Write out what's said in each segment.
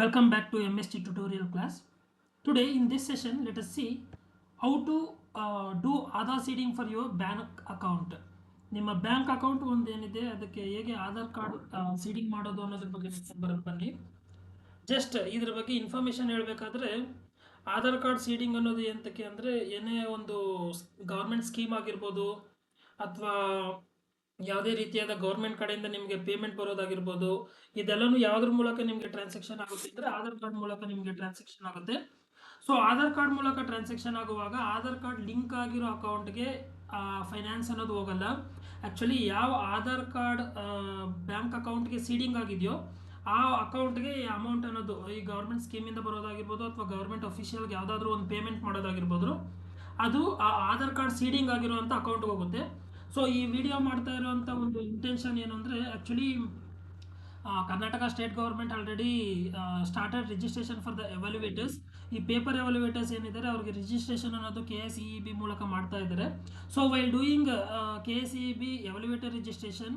Welcome back to MST tutorial class. Today in this session, let us see how to do Aadhaar seeding for your bank account. ನಿಮ್ಮ bank account ಒಂದು ಏನಿದೆ ಅದಕ್ಕೆ ಹೇಗೆ Aadhaar card seeding ಮಾಡೋದು ಅನ್ನೋದ್ರ ಬಗ್ಗೆ ಬರೋದು ಬನ್ನಿ. ಜಸ್ಟ್ ಇದ್ರ ಬಗ್ಗೆ ಇನ್ಫಾರ್ಮೇಷನ್ ಹೇಳಬೇಕಾದ್ರೆ ಆಧಾರ್ ಕಾರ್ಡ್ ಸೀಡಿಂಗ್ ಅನ್ನೋದು ಎಂತಕ್ಕೆ ಅಂದರೆ ಏನೇ ಒಂದು ಗೌರ್ಮೆಂಟ್ ಸ್ಕೀಮ್ ಆಗಿರ್ಬೋದು ಅಥವಾ ಯಾವುದೇ ರೀತಿಯಾದ ಗೌರ್ಮೆಂಟ್ ಕಡೆಯಿಂದ ನಿಮಗೆ ಪೇಮೆಂಟ್ ಬರೋದಾಗಿರ್ಬೋದು, ಇದೆಲ್ಲನೂ ಯಾವುದ್ರ ಮೂಲಕ ನಿಮಗೆ ಟ್ರಾನ್ಸಾಕ್ಷನ್ ಆಗುತ್ತೆ ಅಂದರೆ ಆಧಾರ್ ಕಾರ್ಡ್ ಮೂಲಕ ನಿಮಗೆ ಟ್ರಾನ್ಸಾಕ್ಷನ್ ಆಗುತ್ತೆ. ಸೊ ಆಧಾರ್ ಕಾರ್ಡ್ ಮೂಲಕ ಟ್ರಾನ್ಸಾಕ್ಷನ್ ಆಗುವಾಗ ಆಧಾರ್ ಕಾರ್ಡ್ ಲಿಂಕ್ ಆಗಿರೋ ಅಕೌಂಟ್ಗೆ ಫೈನಾನ್ಸ್ ಅನ್ನೋದು ಹೋಗಲ್ಲ. ಆ್ಯಕ್ಚುಲಿ ಯಾವ ಆಧಾರ್ ಕಾರ್ಡ್ ಬ್ಯಾಂಕ್ ಅಕೌಂಟ್ಗೆ ಸೀಡಿಂಗ್ ಆಗಿದೆಯೋ ಆ ಅಕೌಂಟ್ಗೆ ಈ ಅಮೌಂಟ್ ಅನ್ನೋದು ಈ ಗೌರ್ಮೆಂಟ್ ಸ್ಕೀಮಿಂದ ಬರೋದಾಗಿರ್ಬೋದು ಅಥವಾ ಗೌರ್ಮೆಂಟ್ ಅಫಿಷಿಯಲ್ಗೆ ಯಾವುದಾದ್ರೂ ಒಂದು ಪೇಮೆಂಟ್ ಮಾಡೋದಾಗಿರ್ಬೋದು, ಅದು ಆ ಆಧಾರ್ ಕಾರ್ಡ್ ಸೀಡಿಂಗ್ ಆಗಿರುವಂಥ ಅಕೌಂಟ್ಗೆ ಹೋಗುತ್ತೆ. ಸೊ ಈ ವಿಡಿಯೋ ಮಾಡ್ತಾ ಇರುವಂಥ ಒಂದು ಇಂಟೆನ್ಷನ್ ಏನು ಅಂದರೆ, actually Karnataka state government already started registration for the evaluators. ಈ ಪೇಪರ್ ಎವಾಲ್ಯುವೇಟರ್ಸ್ ಏನಿದ್ದಾರೆ ಅವ್ರಿಗೆ ರಿಜಿಸ್ಟ್ರೇಷನ್ ಅನ್ನೋದು KSEEB ಮೂಲಕ ಮಾಡ್ತಾ ಇದ್ದಾರೆ. So while doing KSEEB evaluator registration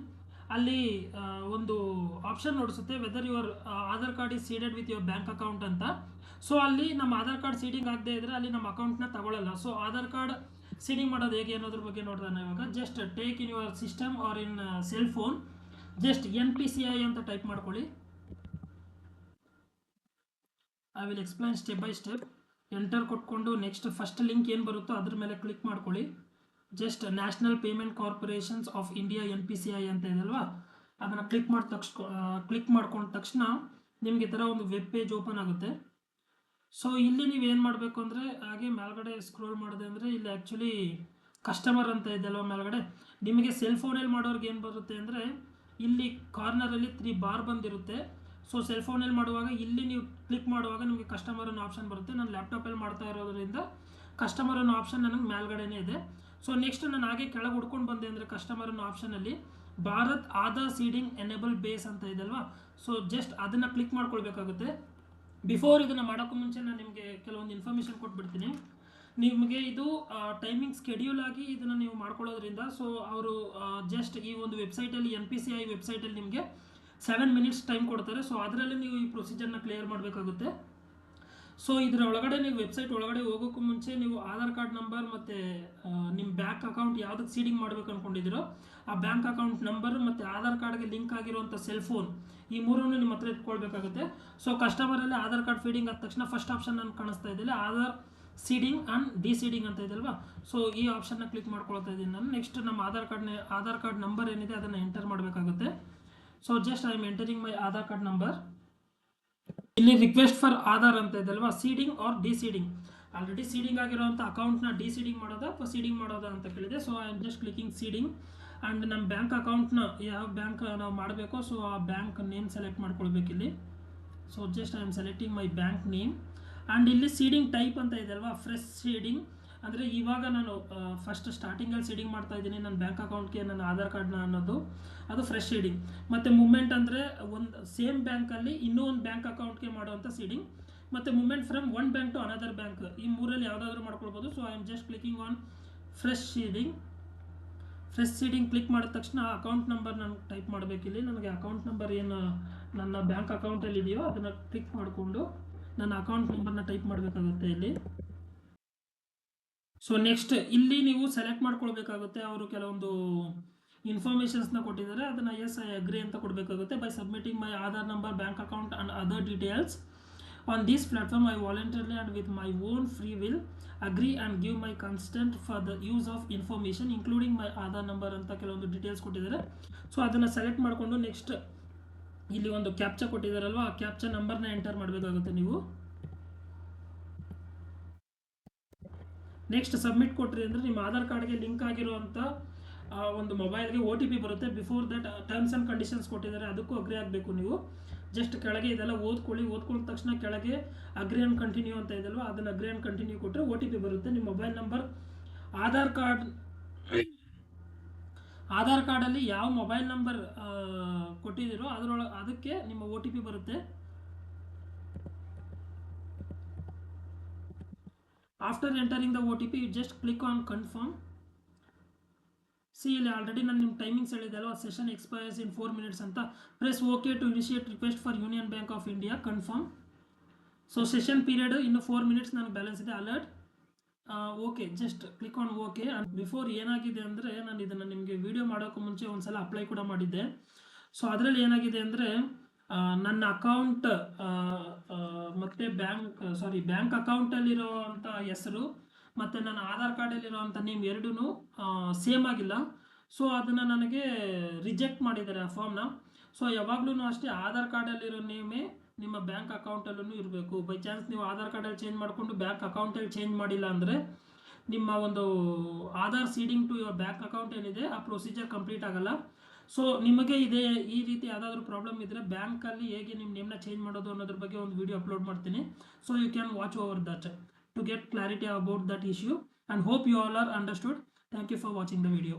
ಅಲ್ಲಿ ಒಂದು ಆಪ್ಷನ್ ನೋಡಿಸುತ್ತೆ whether your Aadhaar card is seeded with your bank account ಅಂತ. ಸೊ ಅಲ್ಲಿ ನಮ್ಮ ಆಧಾರ್ ಕಾರ್ಡ್ ಸೀಡಿಂಗ್ ಆಗದೆ ಇದ್ದರೆ ಅಲ್ಲಿ ನಮ್ಮ ಅಕೌಂಟ್ನ ತಗೊಳ್ಳಲ್ಲ. ಸೊ ಆಧಾರ್ ಕಾರ್ಡ್ ಸೀಡಿಂಗ್ ಮಾಡೋದು ಹೇಗೆ ಅನ್ನೋದ್ರ ಬಗ್ಗೆ ನೋಡೋಣ ಇವಾಗ. Just take in your system or in cell phone, just NPCI ಅಂತ ಟೈಪ್ ಮಾಡ್ಕೊಳ್ಳಿ. I will explain step by step. Enter ಕೊಟ್ಕೊಂಡು ನೆಕ್ಸ್ಟ್ ಫಸ್ಟ್ ಲಿಂಕ್ ಏನು ಬರುತ್ತೋ ಅದ್ರ ಮೇಲೆ ಕ್ಲಿಕ್ ಮಾಡ್ಕೊಳ್ಳಿ. Just national payment corporations of India NPCI ಅಂತ ಇದಲ್ವಾ, ಅದನ್ನು ಕ್ಲಿಕ್ ಮಾಡ್ಕೊಂಡ ತಕ್ಷಣ ನಿಮಗೆ ಈ ಥರ ಒಂದು ವೆಬ್ ಪೇಜ್ ಓಪನ್ ಆಗುತ್ತೆ. ಸೊ ಇಲ್ಲಿ ನೀವೇನು ಮಾಡಬೇಕು ಅಂದರೆ, ಹಾಗೆ ಮೇಲ್ಗಡೆ ಸ್ಕ್ರೋಲ್ ಮಾಡಿದೆ ಅಂದರೆ ಇಲ್ಲಿ ಆ್ಯಕ್ಚುಲಿ ಕಸ್ಟಮರ್ ಅಂತ ಇದೆಯಲ್ವ ಮೇಲ್ಗಡೆ, ನಿಮಗೆ ಸೆಲ್ ಫೋನಲ್ಲಿ ಮಾಡೋರ್ಗೆ ಏನು ಬರುತ್ತೆ ಅಂದರೆ ಇಲ್ಲಿ ಕಾರ್ನರಲ್ಲಿ 3 ಬಾರ್ ಬಂದಿರುತ್ತೆ. ಸೊ ಸೆಲ್ ಫೋನಲ್ಲಿ ಮಾಡುವಾಗ ಇಲ್ಲಿ ನೀವು ಕ್ಲಿಕ್ ಮಾಡುವಾಗ ನಿಮಗೆ ಕಸ್ಟಮರ್ ಅನ್ನೋ ಆಪ್ಷನ್ ಬರುತ್ತೆ. ನಾನು ಲ್ಯಾಪ್ಟಾಪಲ್ಲಿ ಮಾಡ್ತಾ ಇರೋದ್ರಿಂದ ಕಸ್ಟಮರ್ ಅನ್ನೋ ಆಪ್ಷನ್ ನನಗೆ ಮೇಲ್ಗಡೆನೇ ಇದೆ. ಸೊ ನೆಕ್ಸ್ಟ್ ನಾನು ಹಾಗೆ ಕೆಳಗೆ ಹುಡ್ಕೊಂಡು ಬಂದೆ ಅಂದರೆ ಕಸ್ಟಮರ್ ಅನ್ನೋ ಆಪ್ಷನಲ್ಲಿ Bharat Aadhaar seeding enable base ಅಂತ ಇದೆಯಲ್ವಾ, ಸೊ ಜಸ್ಟ್ ಅದನ್ನು ಕ್ಲಿಕ್ ಮಾಡ್ಕೊಳ್ಬೇಕಾಗುತ್ತೆ. ಬಿಫೋರ್ ಇದನ್ನು ಮಾಡೋಕ್ಕೂ ಮುಂಚೆ ನಾನು ನಿಮಗೆ ಕೆಲವೊಂದು ಇನ್ಫಾರ್ಮೇಷನ್ ಕೊಟ್ಬಿಡ್ತೀನಿ. ನಿಮಗೆ ಇದು ಟೈಮಿಂಗ್ ಸ್ಕೆಡ್ಯೂಲ್ ಆಗಿ ಇದನ್ನು ನೀವು ಮಾಡ್ಕೊಳ್ಳೋದ್ರಿಂದ, ಸೊ ಅವರು ಜಸ್ಟ್ ಈ ಒಂದು ವೆಬ್ಸೈಟಲ್ಲಿ NPCI ವೆಬ್ಸೈಟಲ್ಲಿ ನಿಮಗೆ 7 ಮಿನಿಟ್ಸ್ ಟೈಮ್ ಕೊಡ್ತಾರೆ. ಸೊ ಅದರಲ್ಲಿ ನೀವು ಈ ಪ್ರೊಸೀಜರ್ನ ಕ್ಲಿಯರ್ ಮಾಡಬೇಕಾಗುತ್ತೆ. ಸೊ ಇದರ ಒಳಗಡೆ ನೀವು ವೆಬ್ಸೈಟ್ ಒಳಗಡೆ ಹೋಗೋಕ್ಕೂ ಮುಂಚೆ ನೀವು ಆಧಾರ್ ಕಾರ್ಡ್ ನಂಬರ್ ಮತ್ತು ನಿಮ್ಮ ಬ್ಯಾಂಕ್ ಅಕೌಂಟ್ ಯಾವುದಕ್ಕೆ ಸೀಡಿಂಗ್ ಮಾಡಬೇಕು ಅಂದ್ಕೊಂಡಿದ್ದೀರೋ ಆ ಬ್ಯಾಂಕ್ ಅಕೌಂಟ್ ನಂಬರ್ ಮತ್ತು ಆಧಾರ್ ಕಾರ್ಡ್ಗೆ ಲಿಂಕ್ ಆಗಿರುವಂಥ ಸೆಲ್ ಫೋನ್, ಈ ಮೂರನ್ನು ನಿಮ್ಮ ಹತ್ರ ಇಟ್ಕೊಳ್ಬೇಕಾಗುತ್ತೆ. ಸೊ ಕಸ್ಟಮರಲ್ಲಿ ಆಧಾರ್ ಕಾರ್ಡ್ ಫೀಡಿಂಗ್ ಆದ ತಕ್ಷಣ ಫಸ್ಟ್ ಆಪ್ಷನ್ ನಾನು ಕಾಣಿಸ್ತಾ ಇದ್ದಿಲ್ಲ, ಆಧಾರ್ ಸೀಡಿಂಗ್ ಆ್ಯಂಡ್ ಡಿಸೀಡಿಂಗ್ ಅಂತ ಇದೆಯಲ್ವಾ. ಸೊ ಈ ಆಪ್ಷನ್ನ ಕ್ಲಿಕ್ ಮಾಡ್ಕೊಳ್ತಾ ಇದ್ದೀನಿ ನಾನು. ನೆಕ್ಸ್ಟ್ ನಮ್ಮ ಆಧಾರ್ ಕಾರ್ಡ್ ನಂಬರ್ ಏನಿದೆ ಅದನ್ನು ಎಂಟರ್ ಮಾಡಬೇಕಾಗುತ್ತೆ. So just I am entering my Aadhaar card number. ಇಲ್ಲಿ ರಿಕ್ವೆಸ್ಟ್ ಫಾರ್ ಆಧಾರ್ ಅಂತ ಇದೆಯಲ್ವಾ, seeding or deseeding. Already seeding ಆಗಿರೋಂಥ ಅಕೌಂಟ್ನ ಡಿಸೀಡಿಂಗ್ ಮಾಡೋದಾ ಅಥವಾ ಸೀಡಿಂಗ್ ಮಾಡೋದಾ ಅಂತ ಕೇಳಿದೆ. So I am just clicking seeding. And ನಮ್ಮ ಬ್ಯಾಂಕ್ ಅಕೌಂಟ್ನ ಯಾವ ಬ್ಯಾಂಕ್ ನಾವು ಮಾಡಬೇಕೋ ಸೊ ಆ ಬ್ಯಾಂಕ್ ನೇಮ್ ಸೆಲೆಕ್ಟ್ ಮಾಡ್ಕೊಳ್ಬೇಕು ಇಲ್ಲಿ. So just I am selecting my bank name. And ಇಲ್ಲಿ ಸೀಡಿಂಗ್ ಟೈಪ್ ಅಂತ ಇದೆ ಅಲ್ವಾ, ಫ್ರೆಶ್ ಸೀಡಿಂಗ್ ಅಂದರೆ ಇವಾಗ ನಾನು ಫಸ್ಟ್ ಸ್ಟಾರ್ಟಿಂಗಲ್ಲಿ ಸೀಡಿಂಗ್ ಮಾಡ್ತಾ ಇದ್ದೀನಿ ನನ್ನ ಬ್ಯಾಂಕ್ ಅಕೌಂಟ್ಗೆ ನನ್ನ ಆಧಾರ್ ಕಾರ್ಡ್ನ ಅನ್ನೋದು, ಅದು ಫ್ರೆಶ್ ಸೀಡಿಂಗ್. ಮತ್ತು ಮೂಮೆಂಟ್ ಅಂದರೆ ಒಂದು ಸೇಮ್ ಬ್ಯಾಂಕಲ್ಲಿ ಇನ್ನೂ ಒಂದು ಬ್ಯಾಂಕ್ ಅಕೌಂಟ್ಗೆ ಮಾಡುವಂಥ ಸೀಡಿಂಗ್, ಮತ್ತು movement from one bank to another bank, ಈ ಮೂರಲ್ಲಿ ಯಾವುದಾದ್ರೂ ಮಾಡ್ಕೊಳ್ಬೋದು. So I am just clicking on fresh seeding. Fresh seeding click ಮಾಡಿದ ತಕ್ಷಣ ಅಕೌಂಟ್ ನಂಬರ್ ನಾನು ಟೈಪ್ ಮಾಡಬೇಕಿಲ್ಲಿ. ನನಗೆ ಅಕೌಂಟ್ ನಂಬರ್ ಏನು ನನ್ನ ಬ್ಯಾಂಕ್ ಅಕೌಂಟಲ್ಲಿ ಇದೆಯೋ ಅದನ್ನು ಕ್ಲಿಕ್ ಮಾಡಿಕೊಂಡು ನನ್ನ ಅಕೌಂಟ್ ನಂಬರ್ನ ಟೈಪ್ ಮಾಡಬೇಕಾಗುತ್ತೆ ಇಲ್ಲಿ. ಸೊ ನೆಕ್ಸ್ಟ್ ಇಲ್ಲಿ ನೀವು ಸೆಲೆಕ್ಟ್ ಮಾಡ್ಕೊಳ್ಬೇಕಾಗುತ್ತೆ. ಅವರು ಕೆಲವೊಂದು ಇನ್ಫಾರ್ಮೇಷನ್ಸ್ನ ಕೊಟ್ಟಿದ್ದಾರೆ, ಅದನ್ನು ಎಸ್ ಐ ಅಗ್ರಿ ಅಂತ ಕೊಡಬೇಕಾಗುತ್ತೆ. By submitting my Aadhaar number, bank account and other details on this platform I voluntarily and with my own free will agree and give my consent for the use of information including my Aadhaar number ಅಂತ ಕೆಲವೊಂದು details ಕೊಟ್ಟಿದ್ದಾರೆ. So ಅದನ್ನು select ಮಾಡಿಕೊಂಡು next ಇಲ್ಲಿ ಒಂದು captcha ಕೊಟ್ಟಿದ್ದಾರಲ್ವ, ಆ captcha ನಂಬರ್ನ enter ಮಾಡಬೇಕಾಗುತ್ತೆ ನೀವು. ನೆಕ್ಸ್ಟ್ ಸಬ್ಮಿಟ್ ಕೊಟ್ರಿ ಅಂದರೆ ನಿಮ್ಮ ಆಧಾರ್ ಕಾರ್ಡ್ಗೆ ಲಿಂಕ್ ಆಗಿರುವಂಥ ಒಂದು ಮೊಬೈಲ್ಗೆ OTP ಬರುತ್ತೆ. Before that terms and conditions ಕೊಟ್ಟಿದ್ದಾರೆ, ಅದಕ್ಕೂ ಅಗ್ರಿ ಆಗಬೇಕು ನೀವು. ಜಸ್ಟ್ ಕೆಳಗೆ ಇದೆಲ್ಲ ಓದ್ಕೊಂಡ ತಕ್ಷಣ ಕೆಳಗೆ ಅಗ್ರಿ ಆ್ಯಂಡ್ ಕಂಟಿನ್ಯೂ ಅಂತ ಇದೆಯಲ್ವ, ಅದನ್ನು ಅಗ್ರಿ ಆ್ಯಂಡ್ ಕಂಟಿನ್ಯೂ ಕೊಟ್ಟರೆ OTP ಬರುತ್ತೆ. ನಿಮ್ಮ ಮೊಬೈಲ್ ನಂಬರ್ ಆಧಾರ್ ಕಾರ್ಡಲ್ಲಿ ಯಾವ ಮೊಬೈಲ್ ನಂಬರ್ ಕೊಟ್ಟಿದ್ದೀರೋ ಅದಕ್ಕೆ ನಿಮ್ಮ OTP ಬರುತ್ತೆ. After entering the OTP you just click on confirm. See ಇಲ್ಲಿ ಆಲ್ರೆಡಿ ನಾನು ನಿಮ್ಮ ಟೈಮಿಂಗ್ಸ್ ಹೇಳಿದೆ ಅಲ್ವಾ, ಸೆಷನ್ ಎಕ್ಸ್ಪೈರ್ಸ್ ಇನ್ 4 ಮಿನಿಟ್ಸ್ ಅಂತ. Press okay to initiate request for Union Bank of India, confirm. So session period ಇನ್ನು 4 minutes ನನಗೆ balance ಇದೆ. Alert okay, just click on okay. And before ಏನಾಗಿದೆ ಅಂದರೆ, ನಾನು ಇದನ್ನು ನಿಮಗೆ ವಿಡಿಯೋ ಮಾಡೋಕ್ಕೂ ಮುಂಚೆ ಒಂದು ಸಲ ಅಪ್ಲೈ ಕೂಡ ಮಾಡಿದ್ದೆ. ಸೊ ಅದರಲ್ಲಿ ಏನಾಗಿದೆ ಅಂದರೆ, ನನ್ನ ಅಕೌಂಟ್ ಮತ್ತು ಬ್ಯಾಂಕ್ ಅಕೌಂಟಲ್ಲಿರೋ ಅಂಥ ಹೆಸರು ಮತ್ತು ನನ್ನ ಆಧಾರ್ ಕಾರ್ಡಲ್ಲಿರೋವಂಥ ನೇಮ್ ಎರಡೂ ಸೇಮ್ ಆಗಿಲ್ಲ. ಸೊ ಅದನ್ನು ನನಗೆ ರಿಜೆಕ್ಟ್ ಮಾಡಿದ್ದಾರೆ ಆ ಫಾರ್ಮ್ನ. ಸೊ ಯಾವಾಗಲೂ ಅಷ್ಟೇ ಆಧಾರ್ ಕಾರ್ಡಲ್ಲಿರೋ ನೇಮೇ ನಿಮ್ಮ ಬ್ಯಾಂಕ್ ಅಕೌಂಟಲ್ಲೂ ಇರಬೇಕು. ಬೈ ಚಾನ್ಸ್ ನೀವು ಆಧಾರ್ ಕಾರ್ಡಲ್ಲಿ ಚೇಂಜ್ ಮಾಡಿಕೊಂಡು ಬ್ಯಾಂಕ್ ಅಕೌಂಟಲ್ಲಿ ಚೇಂಜ್ ಮಾಡಿಲ್ಲ ಅಂದರೆ ನಿಮ್ಮ ಒಂದು Aadhaar seeding to your bank account ಏನಿದೆ ಆ ಪ್ರೊಸೀಜರ್ ಕಂಪ್ಲೀಟ್ ಆಗಲ್ಲ. ಸೊ ನಿಮಗೆ ಈ ರೀತಿ ಯಾವುದಾದ್ರೂ ಪ್ರಾಬ್ಲಮ್ ಇದ್ದರೆ ಬ್ಯಾಂಕಲ್ಲಿ ಹೇಗೆ ನಿಮ್ಮ ನೇಮ್ನ ಚೇಂಜ್ ಮಾಡೋದು ಅನ್ನೋದ್ರ ಬಗ್ಗೆ ಒಂದು ವಿಡಿಯೋ ಅಪ್ಲೋಡ್ ಮಾಡ್ತೀನಿ. So you can watch over that to get clarity about that issue, and hope you all are understood. Thank you for watching the video.